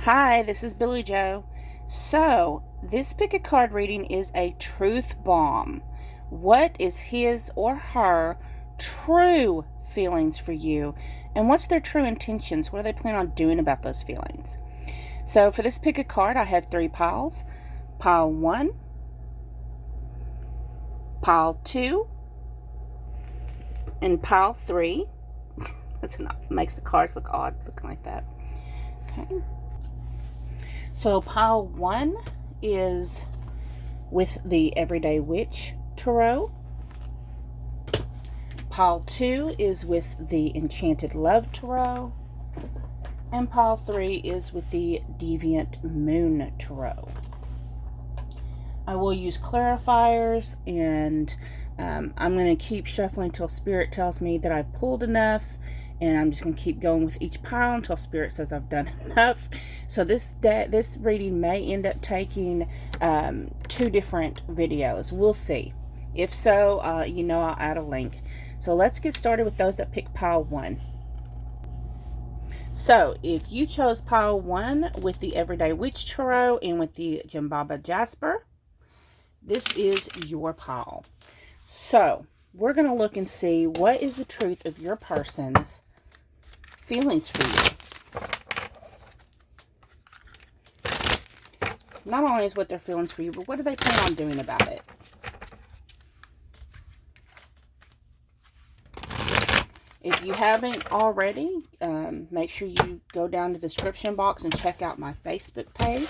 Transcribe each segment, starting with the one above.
Hi, this is Billy Joe. So, this pick a card reading is a truth bomb. What is his or her true feelings for you? And what's their true intentions? What do they plan on doing about those feelings? So, for this pick a card, I have three piles. Pile 1, Pile 2, and Pile 3. Makes the cards look odd looking like that. Okay. So pile 1 is with the Everyday Witch Tarot. Pile 2 is with the Enchanted Love Tarot. And pile 3 is with the Deviant Moon Tarot. I will use clarifiers, and I'm going to keep shuffling until Spirit tells me that I've pulled enough, and I'm just going to keep going with each pile until Spirit says I've done enough. So this reading may end up taking 2 different videos. We'll see. If so, I'll add a link. So let's get started with those that pick pile 1. So if you chose pile 1 with the Everyday Witch Tarot and with the Jimbaba Jasper, this is your pile. So we're going to look and see what is the truth of your person's feelings for you. Not only is what their feelings for you, but what do they plan on doing about it? If you haven't already, make sure you go down to the description box and check out my Facebook page.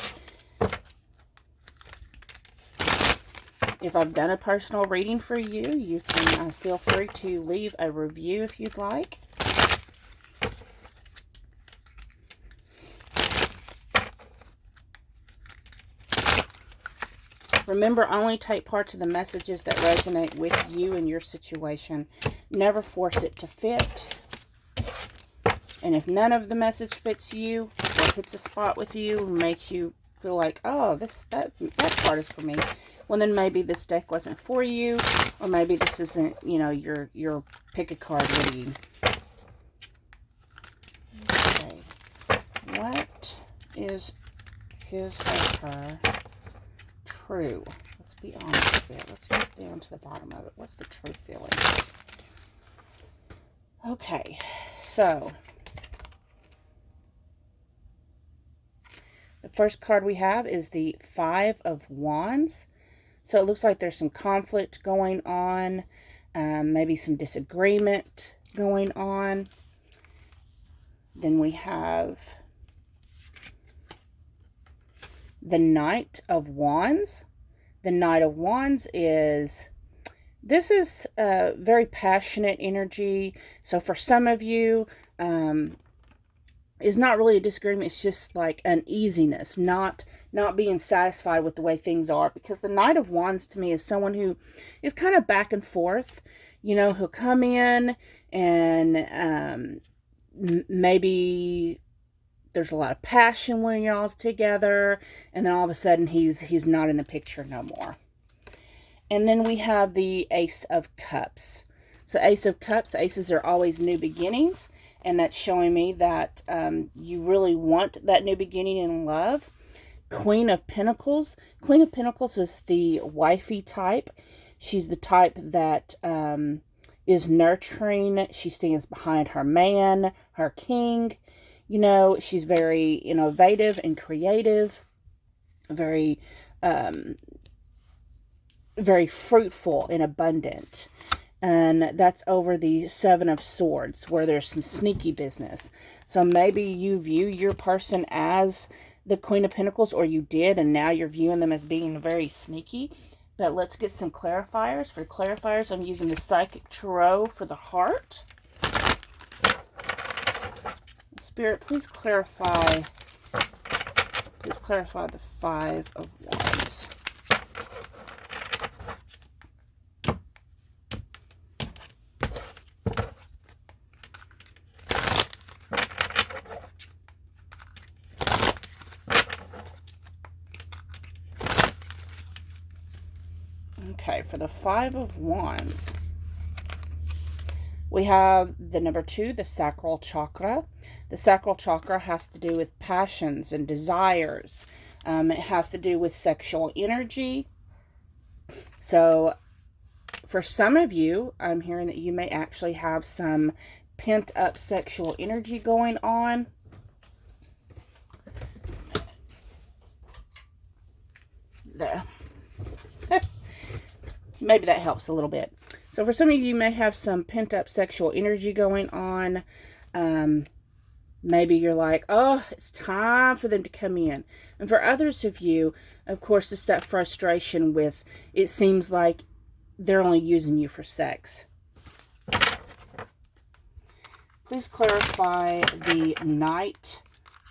If I've done a personal reading for you, you can feel free to leave a review if you'd like. Remember, only take parts of the messages that resonate with you and your situation. Never force it to fit. And if none of the message fits you, or hits a spot with you, makes you feel like, oh, that card is for me, well, then maybe this deck wasn't for you, or maybe this isn't, your pick a card reading. Okay. What is his or her true? Let's be honest here. Let's get down to the bottom of it. What's the true feelings? Okay, so the first card we have is the Five of Wands. So it looks like there's some conflict going on, maybe some disagreement going on. Then we have the Knight of Wands. The Knight of Wands is very passionate energy. So for some of you, it's not really a disagreement. It's just like uneasiness, not being satisfied with the way things are. Because the Knight of Wands to me is someone who is kind of back and forth. He'll come in and maybe there's a lot of passion when y'all's together, and then all of a sudden he's not in the picture no more. And then we have the Ace of Cups. So Ace of Cups, aces are always new beginnings, and that's showing me that you really want that new beginning in love. Queen of Pentacles. Queen of Pentacles is the wifey type. She's the type that is nurturing. She stands behind her man, her king. She's very innovative and creative, very fruitful and abundant. And that's over the Seven of Swords, where there's some sneaky business. So maybe you view your person as the Queen of Pentacles, or you did, and now you're viewing them as being very sneaky. But let's get some clarifiers. For clarifiers, I'm using the Psychic Tarot for the heart. Spirit, please clarify the Five of Wands. Okay, for the Five of Wands, we have the number 2, the sacral chakra. The sacral chakra has to do with passions and desires. It has to do with sexual energy. So for some of you, I'm hearing that you may actually have some pent up sexual energy going on. There. Maybe that helps a little bit. So for some of you may have some pent up sexual energy going on. Maybe you're like, oh, it's time for them to come in. And for others of you, of course, it's that frustration with, it seems like they're only using you for sex. Please clarify the Knight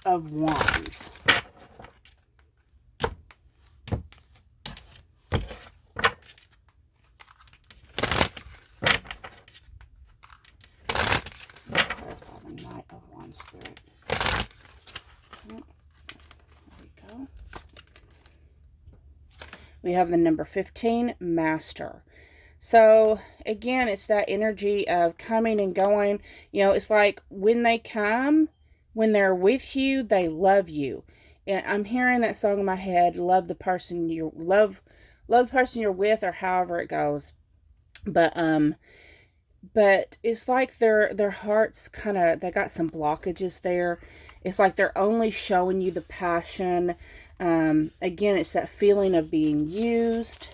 of Wands. Clarify the Knight of Wands, Spirit. There we go. We have the number 15, Master. So, again, it's that energy of coming and going. You know, it's like when they come, when they're with you, they love you. And I'm hearing that song in my head, love the person you love the person you're with, or however it goes. But it's like their hearts kind of, they got some blockages there. It's like they're only showing you the passion. Again, it's that feeling of being used.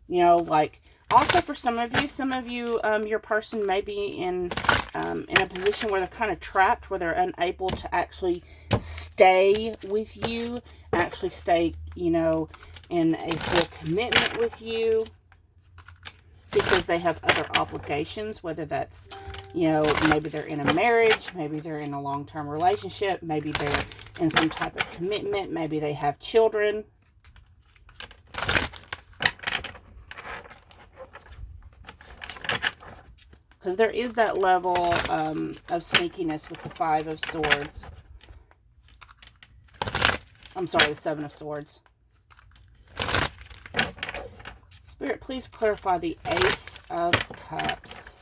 You know, like, also for some of you, your person may be in a position where they're kind of trapped, where they're unable to actually stay with you, actually stay, you know, in a full commitment with you, because they have other obligations, whether that's, you know, maybe they're in a marriage, maybe they're in a long-term relationship, maybe they're in some type of commitment, maybe they have children. Because there is that level of sneakiness with the 5 of Swords. I'm sorry, the 7 of Swords. Spirit, please clarify the Ace of Cups.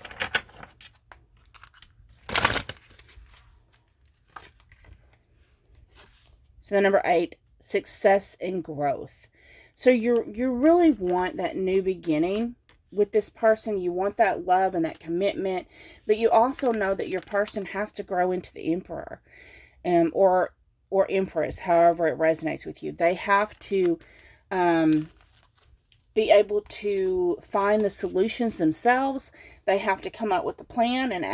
So the number 8, success and growth. So you really want that new beginning with this person. You want that love and that commitment, but you also know that your person has to grow into the Emperor, or Empress, however it resonates with you. They have to be able to find the solutions themselves. They have to come up with the plan and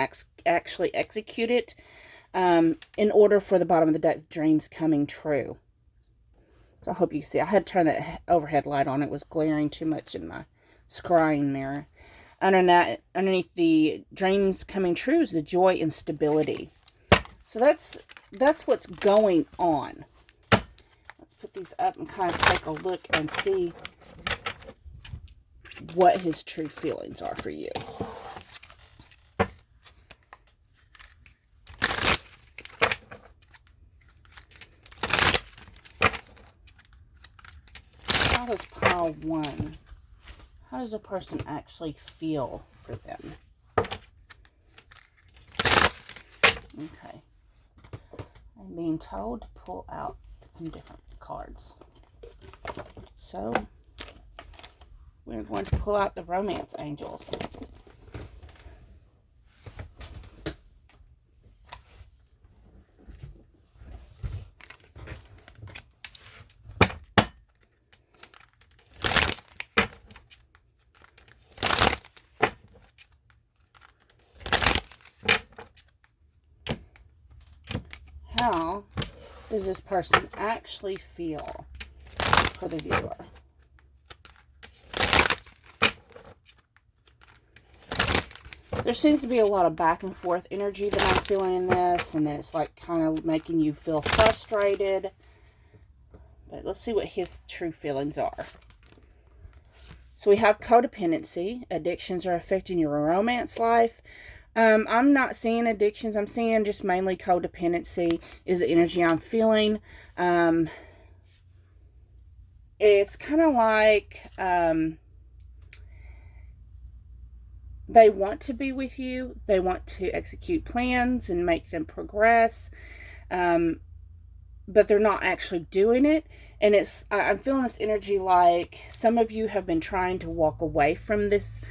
actually execute it in order for the bottom of the deck dreams coming true. So I hope you see. I had to turn that overhead light on. It was glaring too much in my scrying mirror. Underneath the dreams coming true is the joy and stability. So that's what's going on. Let's put these up and kind of take a look and see what his true feelings are for you. How does pile 1? How does a person actually feel for them? Okay. I'm being told to pull out some different cards. So, we're going to pull out the Romance Angels. How does this person actually feel for the viewer? There seems to be a lot of back and forth energy that I'm feeling in this, and then it's like kind of making you feel frustrated. But let's see what his true feelings are. So we have codependency. Addictions are affecting your romance life. I'm not seeing addictions. I'm seeing just mainly codependency is the energy I'm feeling. It's kind of like They want to be with you. They want to execute plans and make them progress. But they're not actually doing it. And I'm feeling this energy like some of you have been trying to walk away from this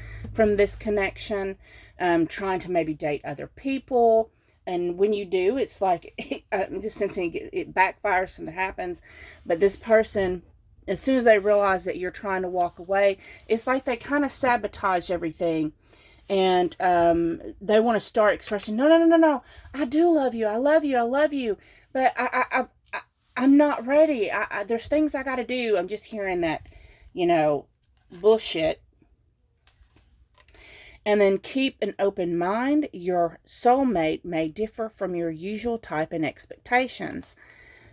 connection, trying to maybe date other people. And when you do, it's like, I'm just sensing it backfires, something happens. But this person, as soon as they realize that you're trying to walk away, it's like they kind of sabotage everything. And they want to start expressing, no, I do love you, I love you, I love you. But I'm not ready. There's things I got to do. I'm just hearing that, bullshit. And then keep an open mind. Your soulmate may differ from your usual type and expectations.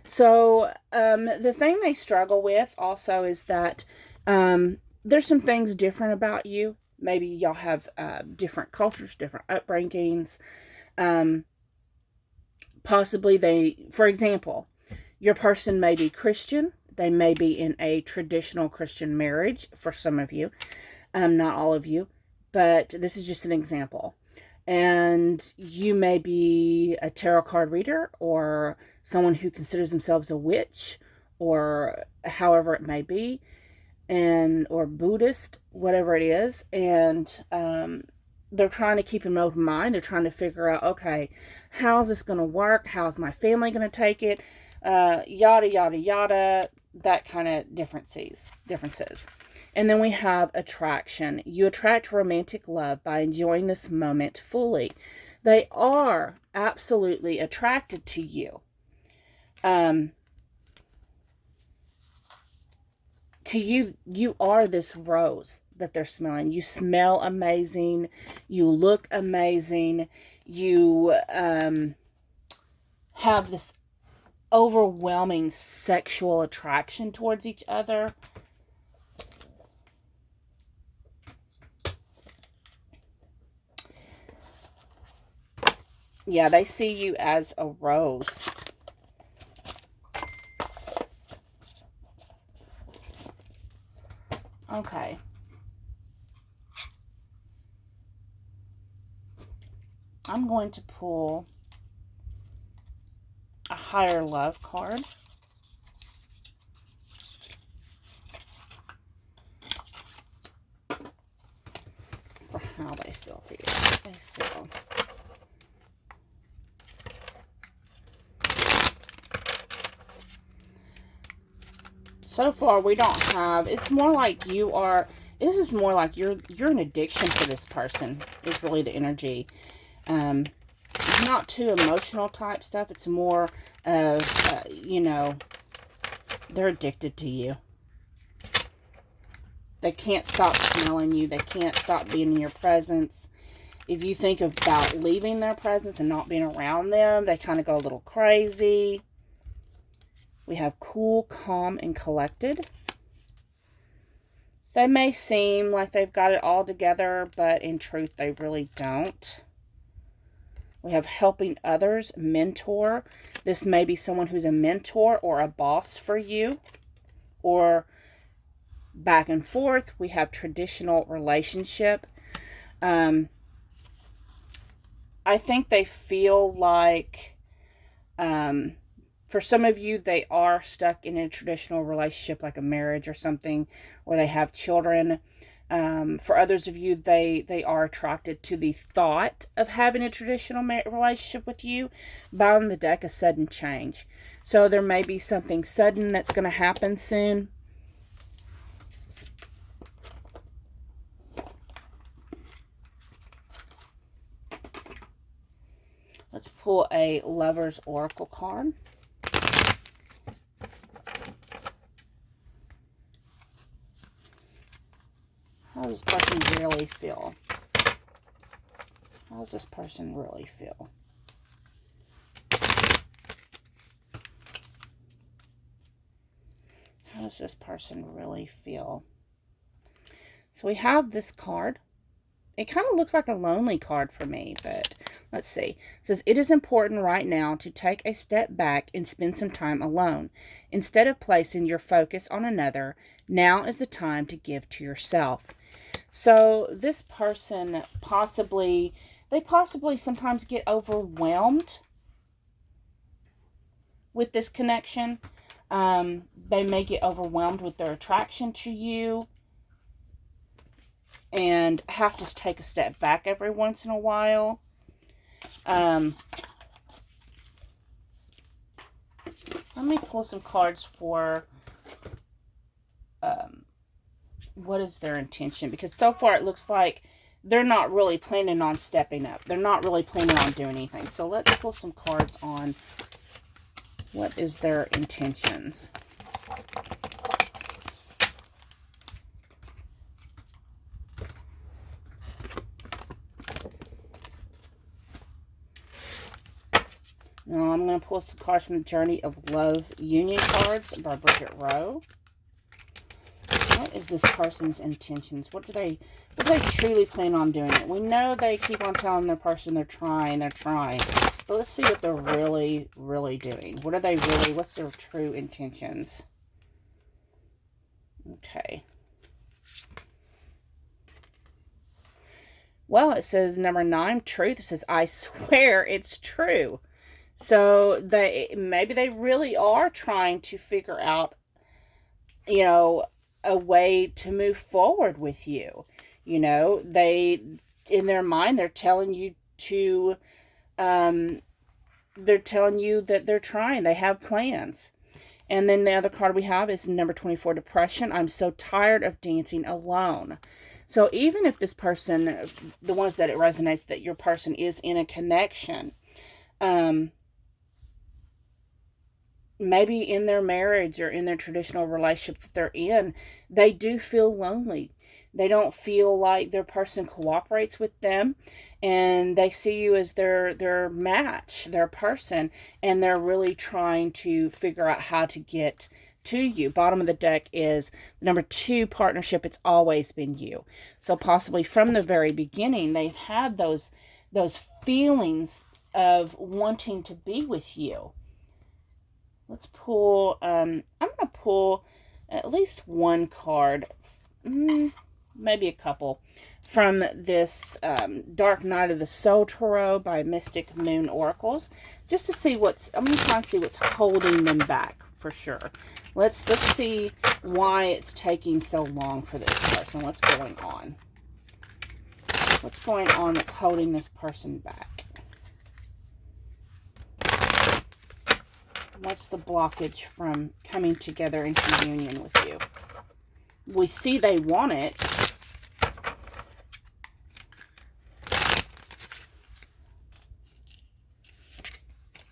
So the thing they struggle with also is that there's some things different about you. Maybe y'all have different cultures, different upbringings. Possibly for example, your person may be Christian. They may be in a traditional Christian marriage for some of you. Not all of you. But this is just an example. And you may be a tarot card reader or someone who considers themselves a witch or however it may be, or Buddhist, whatever it is. And they're trying to keep an open mind. They're trying to figure out, okay, how's this going to work? How's my family going to take it? Yada, yada, yada. That kind of differences. And then we have attraction. You attract romantic love by enjoying this moment fully. They are absolutely attracted to you. To you, you are this rose that they're smelling. You smell amazing. You look amazing. You have this overwhelming sexual attraction towards each other. Yeah, they see you as a rose. Okay. I'm going to pull a higher love card. For how they feel for you. They feel. So far, we don't have. It's more like you are. This is more like you're an addiction to this person. Is really the energy. It's not too emotional type stuff. It's more of they're addicted to you. They can't stop smelling you. They can't stop being in your presence. If you think about leaving their presence and not being around them, they kind of go a little crazy. We have cool, calm, and collected. So they may seem like they've got it all together, but in truth, they really don't. We have helping others, mentor. This may be someone who's a mentor or a boss for you. Or back and forth. We have traditional relationship. I think they feel like... for some of you, they are stuck in a traditional relationship, like a marriage or something, or they have children. For others of you, they are attracted to the thought of having a traditional relationship with you. Bottom of the deck, a sudden change. So there may be something sudden that's going to happen soon. Let's pull a Lover's Oracle card. How does this person really feel? How does this person really feel? How does this person really feel? So we have this card. It kind of looks like a lonely card for me, but let's see. It says, it is important right now to take a step back and spend some time alone. Instead of placing your focus on another, now is the time to give to yourself. So this person they possibly sometimes get overwhelmed with this connection. They may get overwhelmed with their attraction to you and have to take a step back every once in a while. Let me pull some cards for what is their intention, because so far it looks like they're not really planning on stepping up. They're not really planning on doing anything. So let's pull some cards on what is their intentions. Now I'm going to pull some cards from the Journey of Love Union cards by Bridget Rowe. What is this person's intentions? What do they truly plan on doing? We know they keep on telling their person they're trying. But let's see what they're really, really doing. What's their true intentions? Okay. Well, it says number 9, truth. It says, I swear it's true. So maybe they really are trying to figure out, a way to move forward with you. In their mind, they're telling you that they're trying. They have plans. And then the other card we have is number 24, depression. I'm so tired of dancing alone. So even if this person, the ones that it resonates, that your person is in a connection, maybe in their marriage or in their traditional relationship that they're in, they do feel lonely. They don't feel like their person cooperates with them, and they see you as their match, their person, and they're really trying to figure out how to get to you. Bottom of the deck is number 2, partnership. It's always been you. So possibly from the very beginning, they've had those feelings of wanting to be with you. Let's pull, I'm going to pull at least one card, maybe a couple, from this Dark Night of the Soul Tarot by Mystic Moon Oracles, just to see I'm going to try and see what's holding them back for sure. Let's see why it's taking so long for this person. What's going on? What's going on that's holding this person back? What's the blockage from coming together into union with you? We see they want it.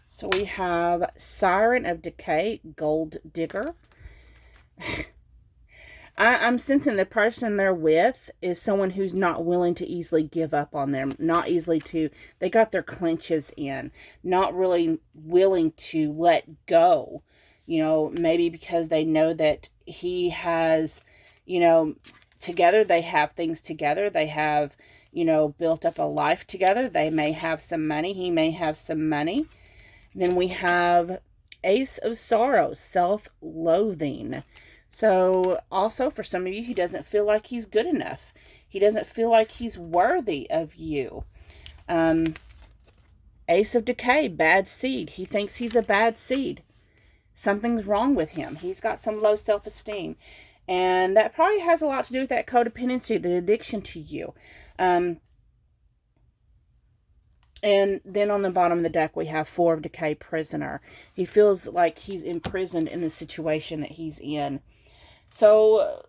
So we have Siren of Decay, Gold Digger. I'm sensing the person they're with is someone who's not willing to easily give up on them. They got their clenches in. Not really willing to let go. Maybe because they know that he has, together, they have things together. They have, built up a life together. They may have some money. He may have some money. Then we have Ace of Sorrows, self-loathing. So also for some of you, he doesn't feel like he's good enough. He doesn't feel like he's worthy of you. Ace of Decay, bad seed. He thinks he's a bad seed. Something's wrong with him. He's got some low self-esteem. And that probably has a lot to do with that codependency, the addiction to you. And then on the bottom of the deck, we have 4 of Decay, prisoner. He feels like he's imprisoned in the situation that he's in. So,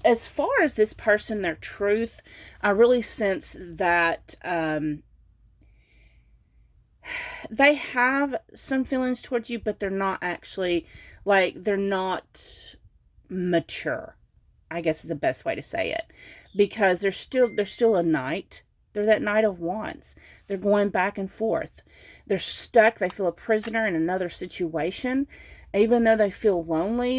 as far as this person, their truth, I really sense that they have some feelings towards you, but they're not actually, they're not mature, I guess is the best way to say it. Because they're still a knight. They're that Knight of Wands. They're going back and forth. They're stuck. They feel a prisoner in another situation. Even though they feel lonely,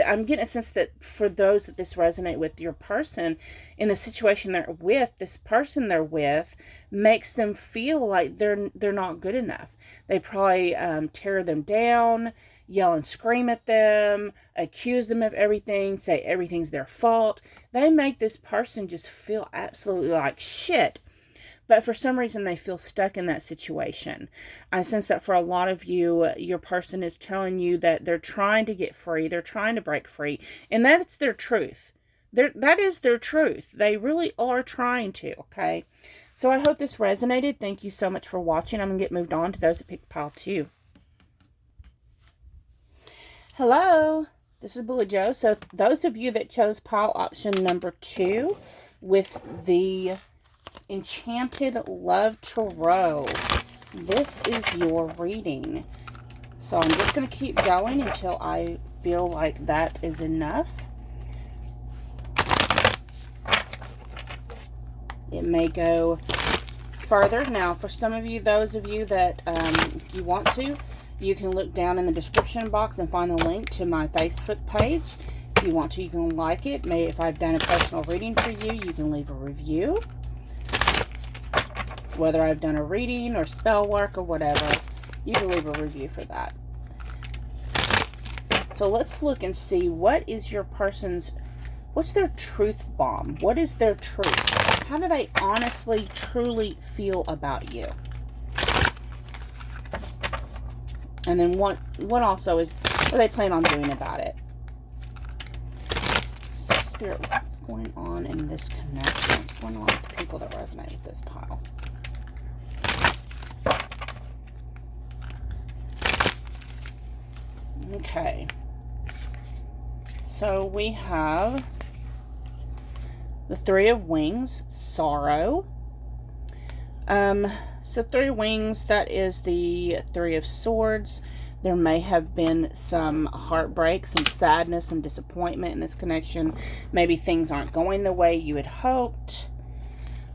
I'm getting a sense that for those that this resonate with, your person in the situation they're with, this person they're with makes them feel like they're not good enough. They probably tear them down, yell and scream at them, accuse them of everything, say everything's their fault. They make this person just feel absolutely like shit. But for some reason, they feel stuck in that situation. I sense that for a lot of you, your person is telling you that they're trying to get free. They're trying to break free. And that's their truth. That is their truth. They really are trying to, okay? So I hope this resonated. Thank you so much for watching. I'm going to get moved on to those that picked pile 2. Hello. This is Bullet Joe. So those of you that chose pile option number 2 with the Enchanted Love Tarot, this is your reading. So I'm just going to keep going until I feel like that is enough. It may go further. Now, for some of you, those of you that if you want to, you can look down in the description box and find the link to my Facebook page. If you want to, you can like it. If I've done a personal reading for you, you can leave a review. Whether I've done a reading or spell work or whatever, you can leave a review for that. So let's look and see what is your person's, what's their truth bomb? What is their truth? How do they honestly, truly feel about you? And then what also is, what do they plan on doing about it? So Spirit, what's going on in this connection? What's going on with the people that resonate with this pile? Okay, so we have the 3 of Wings, sorrow. So 3 of Wings, that is the 3 of Swords. There may have been some heartbreak, some sadness, some disappointment in this connection. Maybe things aren't going the way you had hoped.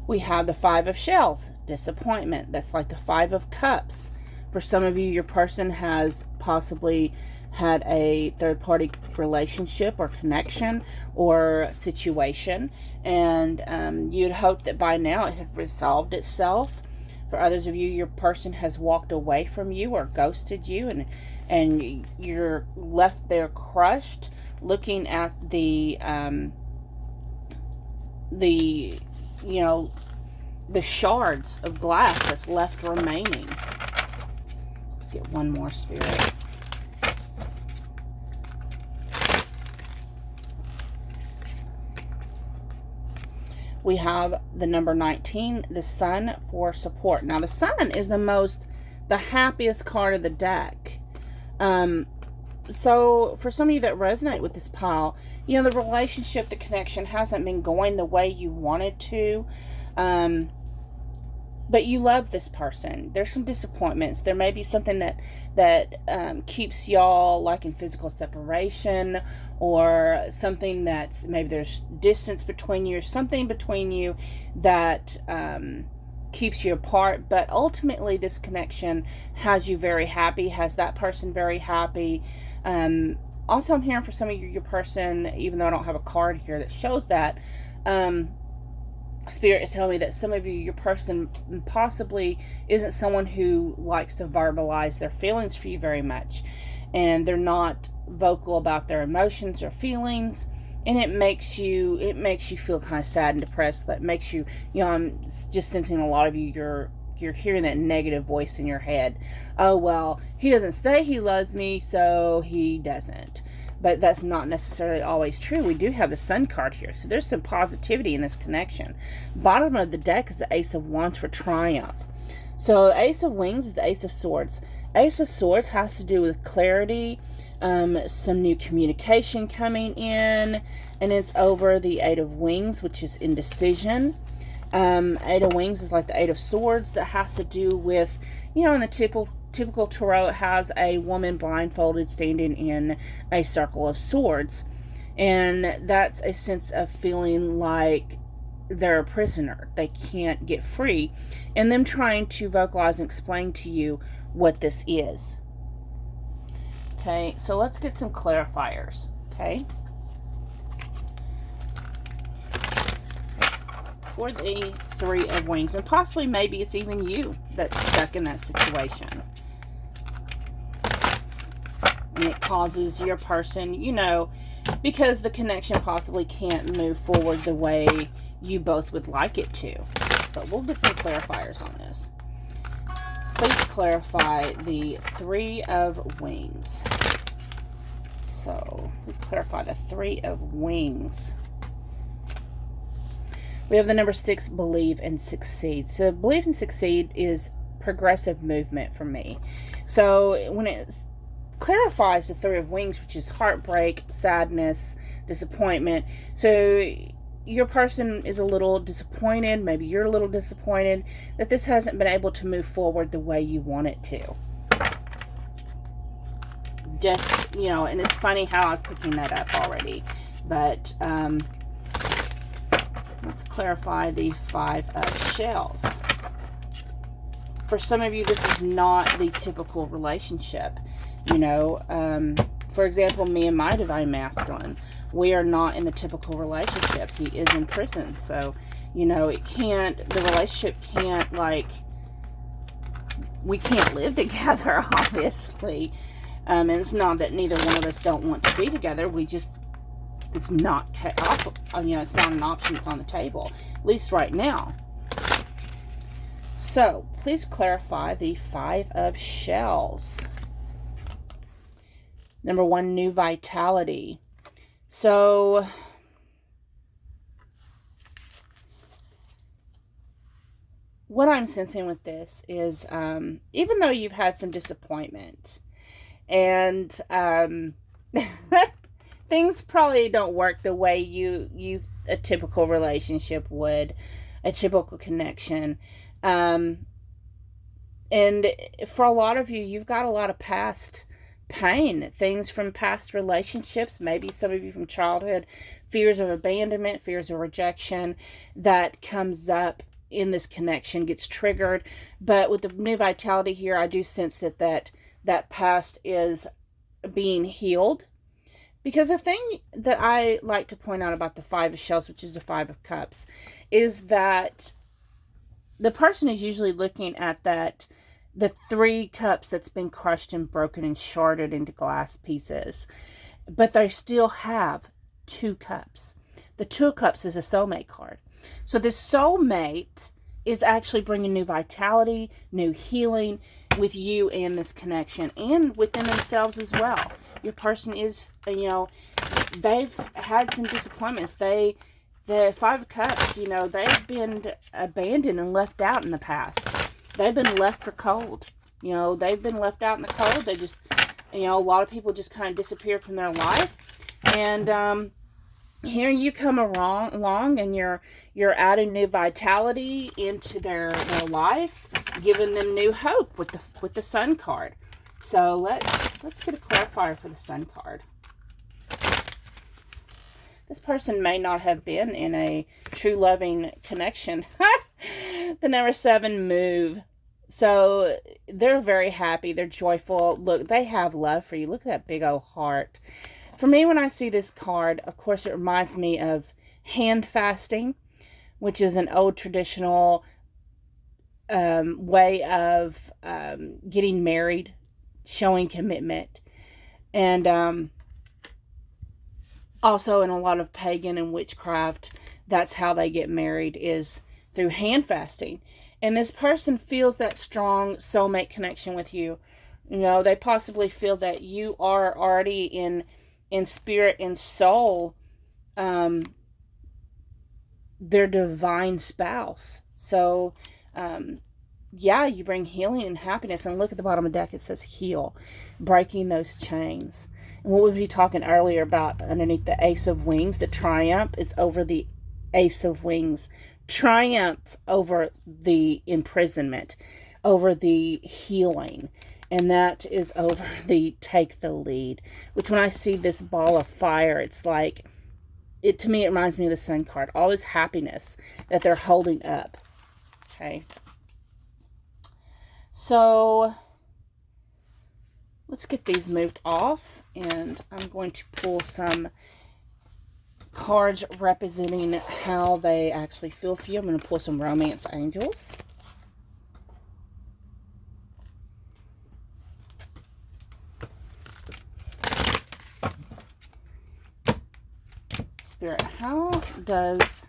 We have the 5 of Shells, disappointment. That's like the 5 of Cups. For some of you, your person has possibly had a third-party relationship or connection or situation, and you'd hope that by now it had resolved itself. For others of you, your person has walked away from you or ghosted you, and you're left there crushed, looking at the shards of glass that's left remaining. Let's get one more, Spirit. We have the number 19, the Sun, for support. Now, the Sun is the happiest card of the deck. So, for some of you that resonate with this pile, the relationship, the connection hasn't been going the way you wanted to. But you love this person. There's some disappointments. There may be something that keeps y'all like in physical separation, or something that's maybe there's distance between you, or something between you that keeps you apart. But ultimately, this connection has you very happy, has that person very happy. Also, I'm hearing for some of you, your person, even though I don't have a card here that shows that, Spirit is telling me that some of you, your person possibly isn't someone who likes to verbalize their feelings for you very much. And they're not vocal about their emotions or feelings. And it makes you feel kind of sad and depressed. That makes you, I'm just sensing a lot of you, you're hearing that negative voice in your head. Oh, well, he doesn't say he loves me, so he doesn't. But that's not necessarily always true. We do have the Sun card here. So there's some positivity in this connection. Bottom of the deck is the Ace of Wands for triumph. So Ace of Wings is the Ace of Swords. Ace of Swords has to do with clarity, some new communication coming in. And it's over the Eight of Wings, which is indecision. Eight of Wings is like the Eight of Swords. That has to do with, in the typical tarot, it has a woman blindfolded standing in a circle of swords, and that's a sense of feeling like they're a prisoner, they can't get free, and them trying to vocalize and explain to you what this is. Okay, so let's get some clarifiers. Okay. For the Three of Wings, and possibly maybe it's even you that's stuck in that situation. And it causes your person, you know, because the connection possibly can't move forward the way you both would like it to. But we'll get some clarifiers on this. Please clarify the Three of Wings. So, please clarify the Three of Wings. We have the number 6, believe and succeed. So, believe and succeed is progressive movement for me. So, when it clarifies the Three of Wings, which is heartbreak, sadness, disappointment. So, your person is a little disappointed. Maybe you're a little disappointed that this hasn't been able to move forward the way you want it to. Just, you know, and it's funny how I was picking that up already. But, let's clarify the Five of Shells. For some of you, this is not the typical relationship. You know, for example, me and my Divine Masculine, we are not in the typical relationship. He is in prison. So, you know, the relationship can't, like, we can't live together, obviously. And it's not that neither one of us don't want to be together. We just, it's not, you know, it's not an option that's on the table, at least right now. So, please clarify the Five of Shells. Number 1, new vitality. So, what I'm sensing with this is, even though you've had some disappointment, and things probably don't work the way a typical relationship would, a typical connection. And for a lot of you, you've got a lot of past pain, things from past relationships, maybe some of you from childhood, fears of abandonment, fears of rejection that comes up in this connection, gets triggered. But with the new vitality here, I do sense that past is being healed. Because the thing that I like to point out about the Five of Shells, which is the Five of Cups, is that the person is usually looking at the 3 cups that's been crushed and broken and sharded into glass pieces. But they still have 2 cups. The 2 of Cups is a soulmate card. So this soulmate is actually bringing new vitality, new healing with you and this connection, and within themselves as well. Your person is, you know, they've had some disappointments. The Five of Cups, you know, they've been abandoned and left out in the past. They've been left for cold. You know, they've been left out in the cold. They just, you know, a lot of people just kind of disappeared from their life. And here you come along and you're adding new vitality into their life, giving them new hope with the Sun card. So let's get a clarifier for the Sun card. This person may not have been in a true loving connection. The number 7, move. So they're very happy. They're joyful. Look, they have love for you. Look at that big old heart. For me, when I see this card, of course, it reminds me of hand fasting, which is an old traditional way of getting married, showing commitment. And also in a lot of pagan and witchcraft, that's how they get married, is through hand fasting. And this person feels that strong soulmate connection with you. You know, they possibly feel that you are already in spirit and soul, their divine spouse. So, yeah, you bring healing and happiness. And look at the bottom of the deck, it says heal, breaking those chains. And what we were talking earlier about underneath the Ace of Wings, the triumph is over the Ace of Wings. Triumph over the imprisonment, over the healing, and that is over the take the lead, which when I see this ball of fire, it's like, to me, it reminds me of the Sun card, all this happiness that they're holding up. Okay. So let's get these moved off, and I'm going to pull some cards representing how they actually feel for you. I'm going to pull some romance angels. Spirit, how does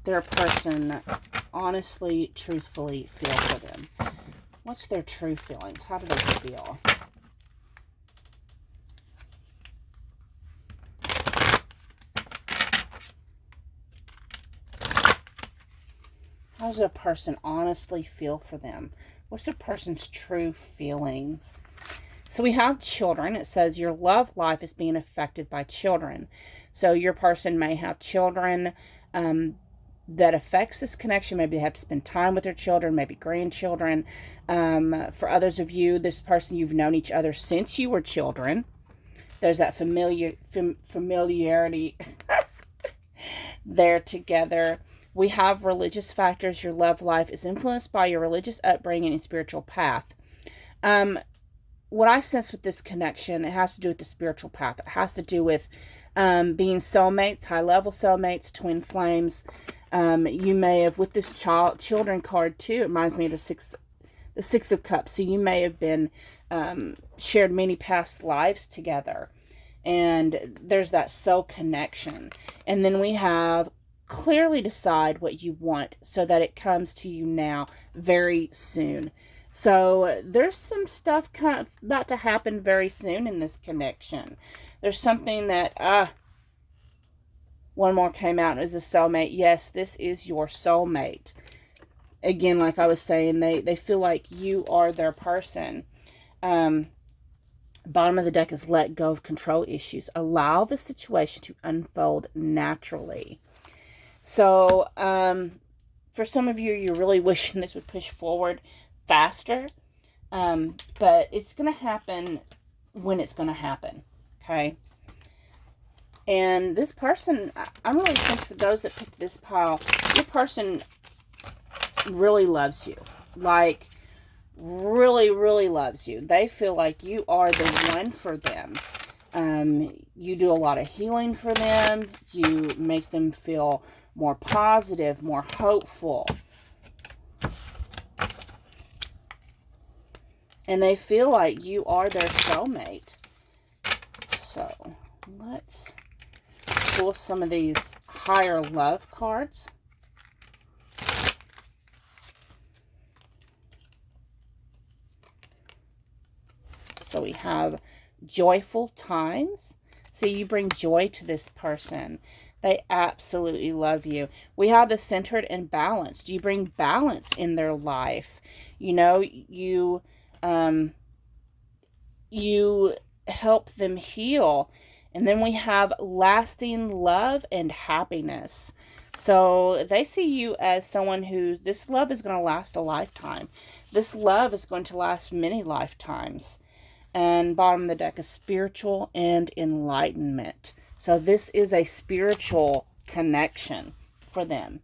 their person honestly, truthfully feel for them? What's their true feelings? How do they feel? How does a person honestly feel for them? What's a person's true feelings? So we have children. It says your love life is being affected by children. So your person may have children that affects this connection. Maybe they have to spend time with their children, maybe grandchildren. For others of you, this person, you've known each other since you were children. There's that familiarity there together. We have religious factors. Your love life is influenced by your religious upbringing and spiritual path. What I sense with this connection, it has to do with the spiritual path. It has to do with being soulmates, high-level soulmates, twin flames. You may have, with this children card too, it reminds me of the Six of Cups. So you may have been shared many past lives together. And there's that soul connection. And then we have clearly decide what you want so that it comes to you now very soon. So there's some stuff kind of about to happen very soon in this connection. There's something that, one more came out as a soulmate. Yes, this is your soulmate. Again, like I was saying, they feel like you are their person. Bottom of the deck is let go of control issues. Allow the situation to unfold naturally. So, for some of you, you're really wishing this would push forward faster. But it's going to happen when it's going to happen. Okay? And this person, I'm really sensitive for those that picked this pile. Your person really loves you. Like, really, really loves you. They feel like you are the one for them. You do a lot of healing for them. You make them feel more positive, more hopeful. And they feel like you are their soulmate. So, let's pull some of these higher love cards. So we have joyful times. So you bring joy to this person. They absolutely love you. We have the centered and balanced. You bring balance in their life. You know, you help them heal. And then we have lasting love and happiness. So they see you as someone who, this love is going to last a lifetime. This love is going to last many lifetimes. And bottom of the deck is spiritual and enlightenment. So this is a spiritual connection for them.